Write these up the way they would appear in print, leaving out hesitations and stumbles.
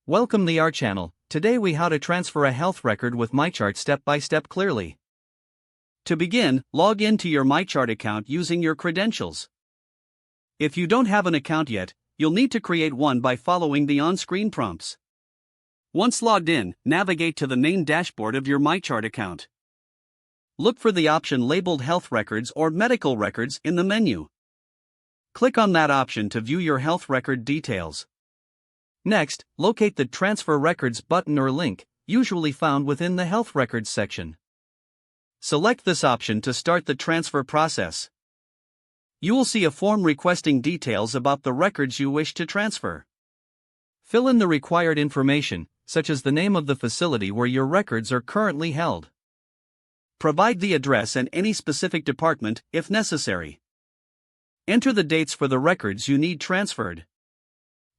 Welcome to our channel. Today we how to transfer a health record with MyChart step by step clearly. To begin, log into your MyChart account using your credentials. If you don't have an account yet, you'll need to create one by following the on-screen prompts. Once logged in, navigate to the main dashboard of your MyChart account. Look for the option labeled Health Records or Medical Records in the menu. Click on that option to view your health record details. Next, locate the Transfer Records button or link, usually found within the Health Records section. Select this option to start the transfer process. You will see a form requesting details about the records you wish to transfer. Fill in the required information, such as the name of the facility where your records are currently held. Provide the address and any specific department, if necessary. Enter the dates for the records you need transferred.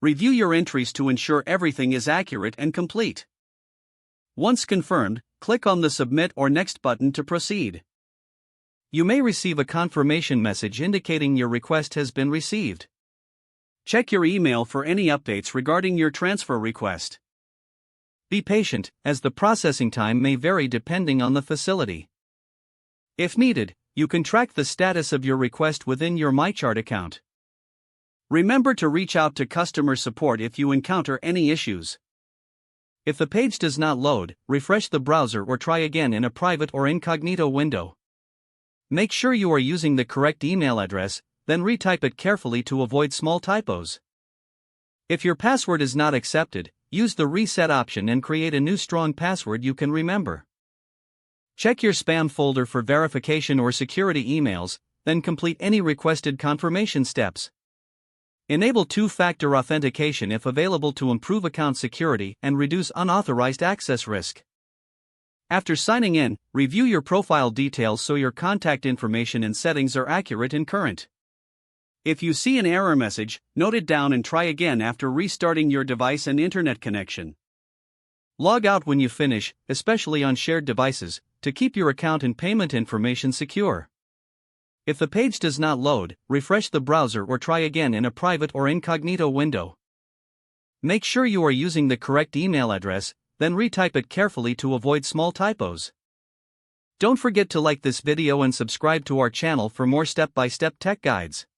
Review your entries to ensure everything is accurate and complete. Once confirmed, click on the Submit or Next button to proceed. You may receive a confirmation message indicating your request has been received. Check your email for any updates regarding your transfer request. Be patient, as the processing time may vary depending on the facility. If needed, you can track the status of your request within your MyChart account. Remember to reach out to customer support if you encounter any issues. If the page does not load, refresh the browser or try again in a private or incognito window. Make sure you are using the correct email address, then retype it carefully to avoid small typos. If your password is not accepted, use the reset option and create a new strong password you can remember. Check your spam folder for verification or security emails, then complete any requested confirmation steps. Enable two-factor authentication if available to improve account security and reduce unauthorized access risk. After signing in, review your profile details so your contact information and settings are accurate and current. If you see an error message, note it down and try again after restarting your device and internet connection. Log out when you finish, especially on shared devices, to keep your account and payment information secure. If the page does not load, refresh the browser or try again in a private or incognito window. Make sure you are using the correct email address, then retype it carefully to avoid small typos. Don't forget to like this video and subscribe to our channel for more step-by-step tech guides.